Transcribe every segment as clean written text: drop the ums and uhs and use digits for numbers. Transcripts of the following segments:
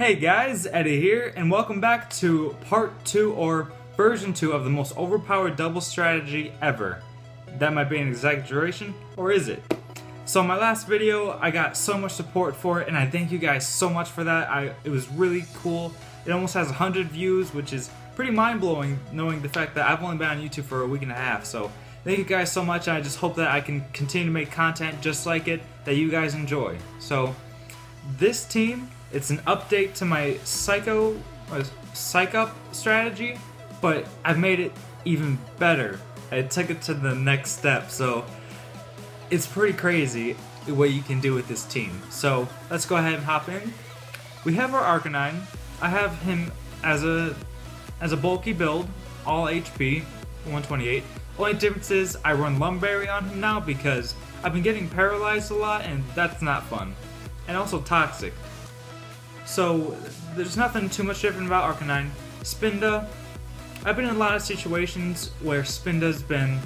Hey guys, Eddy here, and welcome back to part 2 or version 2 of the most overpowered double strategy ever. That might be an exaggeration, or is it? So in my last video, I got so much support for it, and I thank you guys so much for that. It was really cool. It almost has 100 views, which is pretty mind-blowing knowing the fact that I've only been on YouTube for a week and a half. So thank you guys so much, and I just hope that I can continue to make content just like it that you guys enjoy. So this team, it's an update to my psych up strategy, but I've made it even better. I took it to the next step, so it's pretty crazy what you can do with this team. So let's go ahead and hop in. We have our Arcanine. I have him as a bulky build, all HP, 128. Only difference is I run Lumberry on him now because I've been getting paralyzed a lot, and that's not fun. And also toxic. So there's nothing too much different about Arcanine. Spinda, I've been in a lot of situations where Spinda's been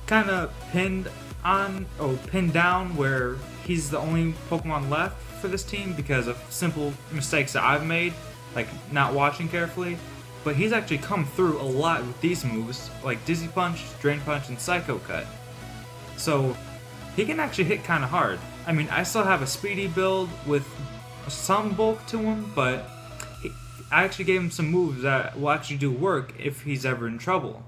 kind of pinned down, where he's the only Pokemon left for this team because of simple mistakes that I've made, like not watching carefully. But he's actually come through a lot with these moves, like Dizzy Punch, Drain Punch, and Psycho Cut. So he can actually hit kind of hard. I mean, I still have a speedy build with some bulk to him, but I actually gave him some moves that will actually do work if he's ever in trouble.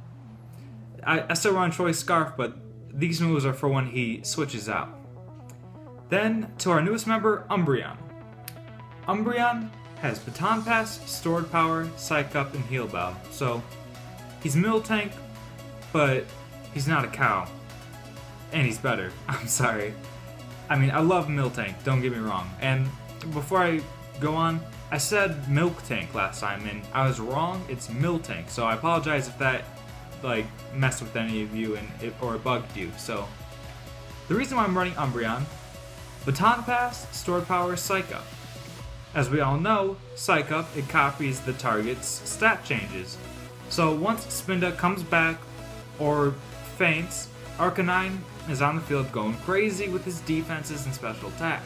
I still run Choice Scarf, but these moves are for when he switches out. Then, to our newest member, Umbreon. Umbreon has Baton Pass, Stored Power, Psych Up, and Heal Bow. So, he's Miltank, but he's not a cow. And he's better. I'm sorry. I mean, I love Miltank, don't get me wrong. And before I go on, I said Milk Tank last time, and I was wrong. It's Miltank. So I apologize if that messed with any of you or it bugged you. So the reason why I'm running Umbreon, Baton Pass, Stored Power, Psych Up. As we all know, Psych Up, it copies the target's stat changes. So once Spinda comes back or faints, Arcanine is on the field going crazy with his defenses and special attack.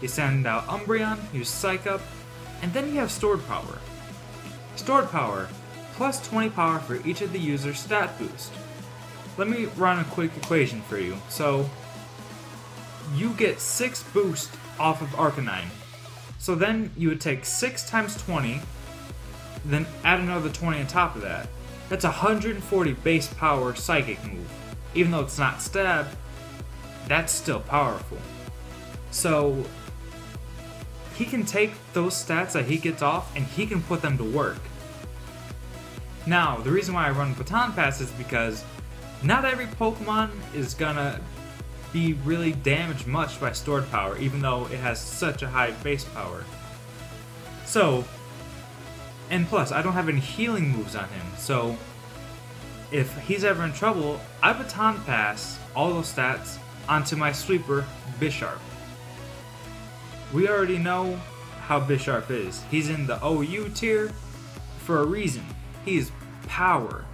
You send out Umbreon, use Psych Up, and then you have Stored Power. Stored Power, plus 20 power for each of the user's stat boost. Let me run a quick equation for you. So, you get 6 boost off of Arcanine. So then you would take 6 times 20, then add another 20 on top of that. That's 140 base power psychic move. Even though it's not stab, that's still powerful. So he can take those stats that he gets off and he can put them to work. Now, the reason why I run Baton Pass is because not every Pokemon is gonna be really damaged much by Stored Power, even though it has such a high base power. So, and plus, I don't have any healing moves on him, so if he's ever in trouble, I Baton Pass all those stats onto my sweeper, Bisharp. We already know how Bisharp is. He's in the OU tier for a reason. He is power.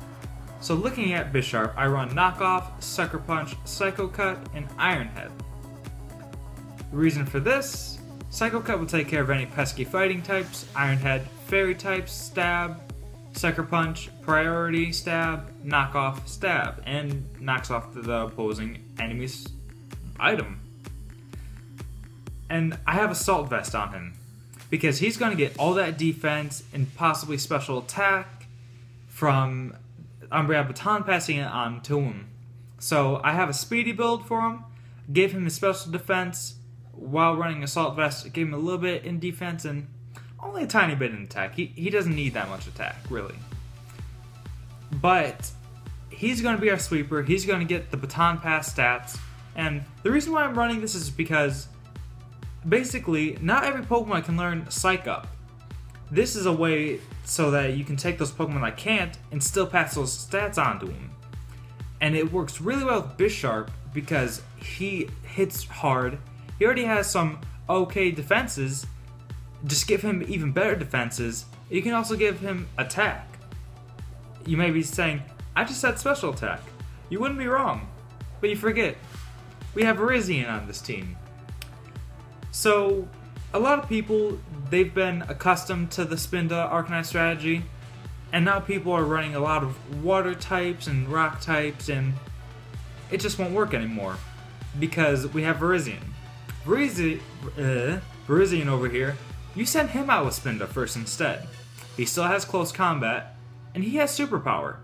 So looking at Bisharp, I run Knock Off, Sucker Punch, Psycho Cut, and Iron Head. The reason for this, Psycho Cut will take care of any pesky fighting types, Iron Head, fairy types, stab, Sucker Punch, priority, stab, knock off, stab, and knocks off the opposing enemy's item. And I have Assault Vest on him, because he's going to get all that defense and possibly special attack from Umbreon Baton passing it on to him. So I have a speedy build for him, gave him his special defense while running Assault Vest, gave him a little bit in defense and only a tiny bit in attack. He doesn't need that much attack, really. But he's going to be our sweeper. He's going to get the Baton Pass stats. And the reason why I'm running this is because basically, not every Pokemon can learn Psych Up. This is a way so that you can take those Pokemon that can't and still pass those stats on to them. And it works really well with Bisharp because he hits hard. He already has some okay defenses. Just give him even better defenses. You can also give him attack. You may be saying, I just said special attack. You wouldn't be wrong. But you forget, we have Virizion on this team. So a lot of people, they've been accustomed to the Spinda Arcanine strategy, and now people are running a lot of water types and rock types, and it just won't work anymore because we have Virizion. Virizion over here, you send him out with Spinda first instead. He still has close combat, and he has superpower.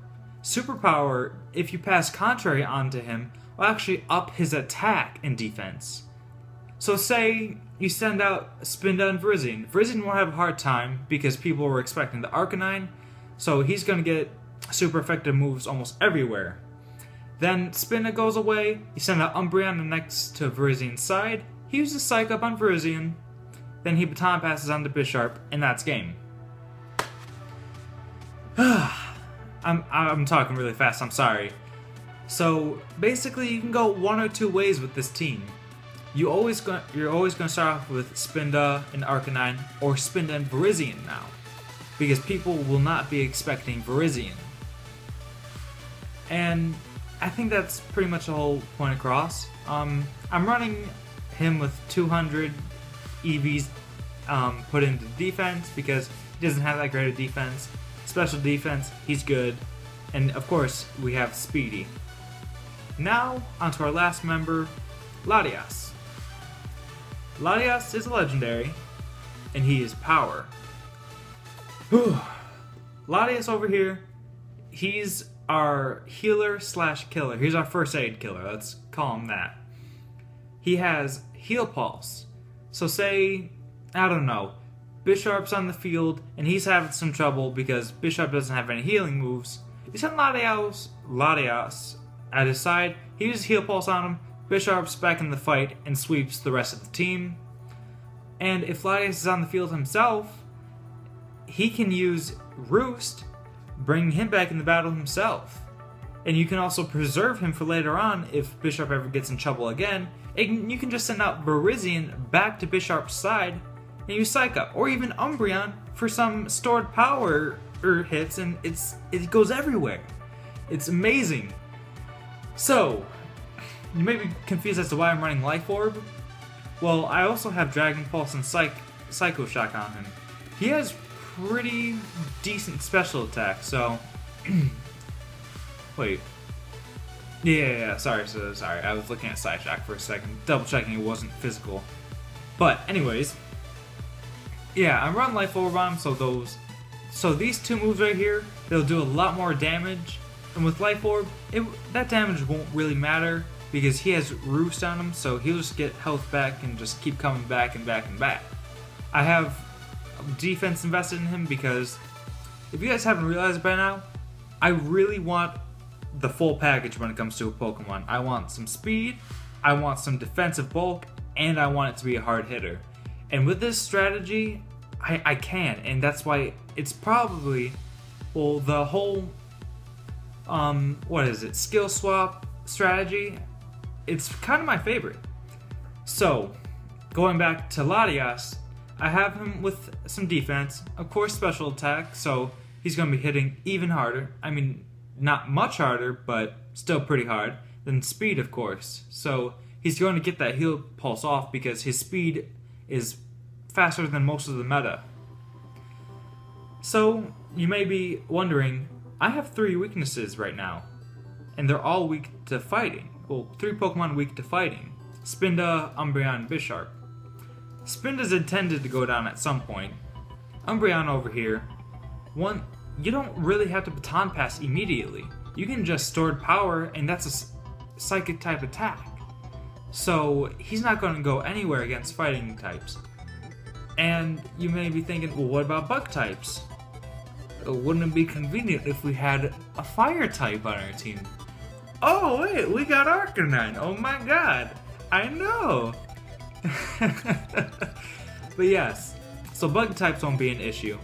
Superpower, if you pass contrary onto him, will actually up his attack and defense. So say you send out Spinda and Virizion. Virizion won't have a hard time because people were expecting the Arcanine, so he's going to get super effective moves almost everywhere. Then Spinda goes away, you send out Umbreon next to Virizion's side, he uses Psych Up on Virizion, then he baton passes on to Bisharp, and that's game. I'm talking really fast, I'm sorry. So basically you can go one or two ways with this team. You're always going to start off with Spinda and Arcanine, or Spinda and Virizion now, because people will not be expecting Virizion. And I think that's pretty much the whole point across. I'm running him with 200 EVs put into defense because he doesn't have that great of defense. Special defense, he's good. And of course, we have Speedy. Now, onto our last member, Latias. Latias is a legendary, and he is power. Latias over here, he's our healer slash killer. He's our first aid killer, let's call him that. He has Heal Pulse. So say, I don't know, Bisharp's on the field and he's having some trouble because Bisharp doesn't have any healing moves. You send Latias at his side, he uses Heal Pulse on him, Bisharp's back in the fight and sweeps the rest of the team. And if Latias is on the field himself, he can use Roost, bringing him back in the battle himself. And you can also preserve him for later on if Bisharp ever gets in trouble again. And you can just send out Virizion back to Bisharp's side and use Psych Up, or even Umbreon for some stored power hits, and it goes everywhere. It's amazing. So, you may be confused as to why I'm running Life Orb. Well, I also have Dragon Pulse and Psycho Shock on him. He has pretty decent special attack, so... Wait. Yeah, sorry, I was looking at Psy Shock for a second, double checking it wasn't physical. But, anyways... Yeah, I'm running Life Orb on him, so these two moves right here, they'll do a lot more damage. And with Life Orb, that damage won't really matter because he has Roost on him, so he'll just get health back and just keep coming back and back and back. I have defense invested in him because, if you guys haven't realized by now, I really want the full package when it comes to a Pokemon. I want some speed, I want some defensive bulk, and I want it to be a hard hitter. And with this strategy, I can, and that's why it's probably, well, the whole, skill swap strategy, it's kind of my favorite. So, going back to Latias, I have him with some defense, of course special attack, so he's going to be hitting even harder. I mean, not much harder, but still pretty hard. Then speed, of course. So, he's going to get that Heal Pulse off because his speed is faster than most of the meta. So, you may be wondering, I have 3 weaknesses right now, and they're all weak to fighting. Well, 3 Pokemon weak to fighting. Spinda, Umbreon, and Bisharp. Spinda's intended to go down at some point. Umbreon over here, you don't really have to baton pass immediately. You can just stored power, and that's a psychic type attack. So, he's not going to go anywhere against fighting types. And you may be thinking, well, what about bug types? Wouldn't it be convenient if we had a fire type on our team? Oh wait, we got Arcanine, oh my god, I know! But yes, so bug types won't be an issue.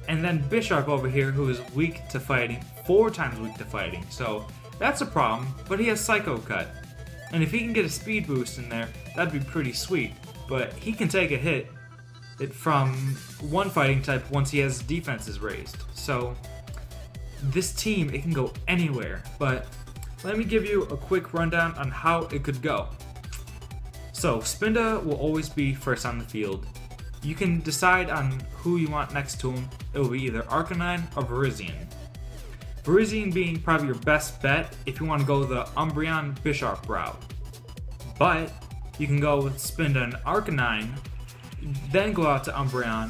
And then Bisharp over here, who is weak to fighting, 4 times weak to fighting, so that's a problem, but he has Psycho Cut. And if he can get a speed boost in there, that'd be pretty sweet. But he can take a hit from one fighting type once he has defenses raised. So this team, it can go anywhere. But let me give you a quick rundown on how it could go. So Spinda will always be first on the field. You can decide on who you want next to him. It will be either Arcanine or Virizion. Virizion being probably your best bet if you want to go the Umbreon Bisharp route. But you can go with Spinda and Arcanine, then go out to Umbreon,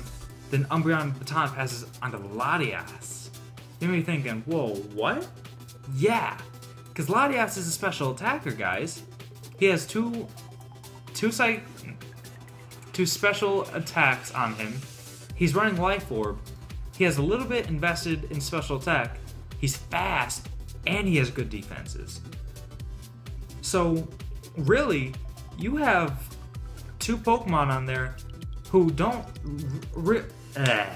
then Umbreon Baton passes onto Latias. You may be thinking, whoa, what? Yeah, because Latias is a special attacker, guys. He has two special attacks on him. He's running Life Orb. He has a little bit invested in special attack. He's fast, and he has good defenses. So, really, you have two Pokemon on there who don't...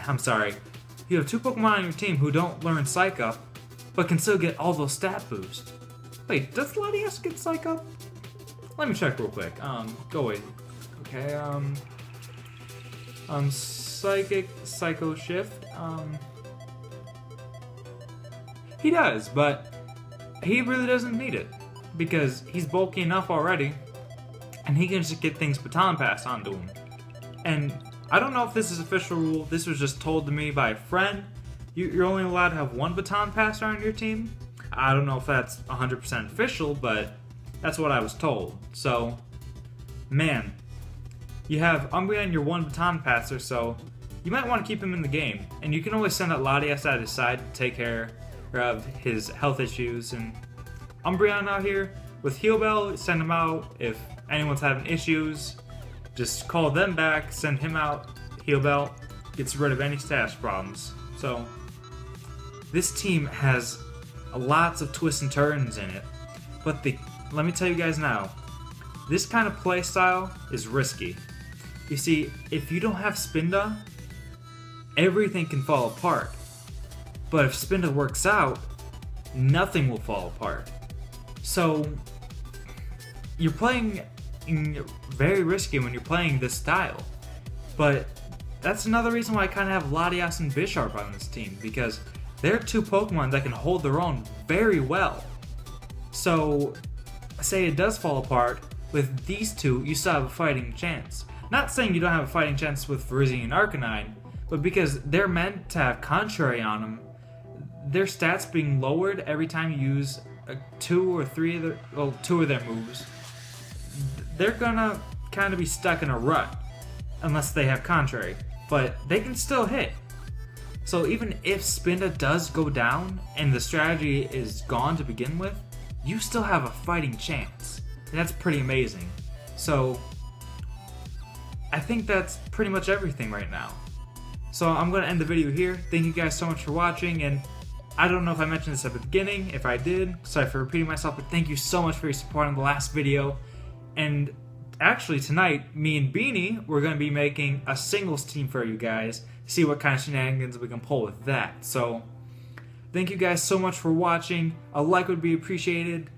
I'm sorry. You have two Pokemon on your team who don't learn Psych Up, but can still get all those stat boosts. Wait, does Latias get Psych Up? Let me check real quick. Go away. Okay, Psychic, Psycho Shift, he does, but he really doesn't need it, because he's bulky enough already, and he can just get things baton passed onto him. And I don't know if this is official rule, this was just told to me by a friend. You're only allowed to have one baton passer on your team. I don't know if that's 100% official, but that's what I was told. So, man, you have Umbreon, your one baton passer, so you might want to keep him in the game. And you can always send out Latias at his side to take care of his health issues. And Umbreon out here, with Heal Bell, send him out. If anyone's having issues, just call them back, send him out. Heal Bell gets rid of any status problems. So, this team has lots of twists and turns in it. But let me tell you guys now, this kind of play style is risky. You see, if you don't have Spinda, everything can fall apart. But if Spinda works out, nothing will fall apart. So, you're playing very risky when you're playing this style. But that's another reason why I kind of have Latias and Bisharp on this team, because they're two Pokemon that can hold their own very well. So, say it does fall apart, with these two, you still have a fighting chance. Not saying you don't have a fighting chance with Virizion and Arcanine, but because they're meant to have Contrary on them, their stats being lowered every time you use two of their moves, they're gonna kind of be stuck in a rut unless they have Contrary, but they can still hit. So even if Spinda does go down and the strategy is gone to begin with, you still have a fighting chance. And that's pretty amazing. So, I think that's pretty much everything right now. So I'm going to end the video here. Thank you guys so much for watching, and I don't know if I mentioned this at the beginning. If I did, sorry for repeating myself, but thank you so much for your support on the last video. And actually tonight, me and Beanie, we're going to be making a singles team for you guys, see what kind of shenanigans we can pull with that. So, thank you guys so much for watching. A like would be appreciated.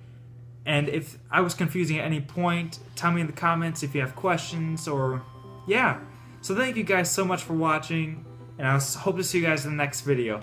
And if I was confusing at any point, tell me in the comments if you have questions, or yeah. So thank you guys so much for watching, and I hope to see you guys in the next video.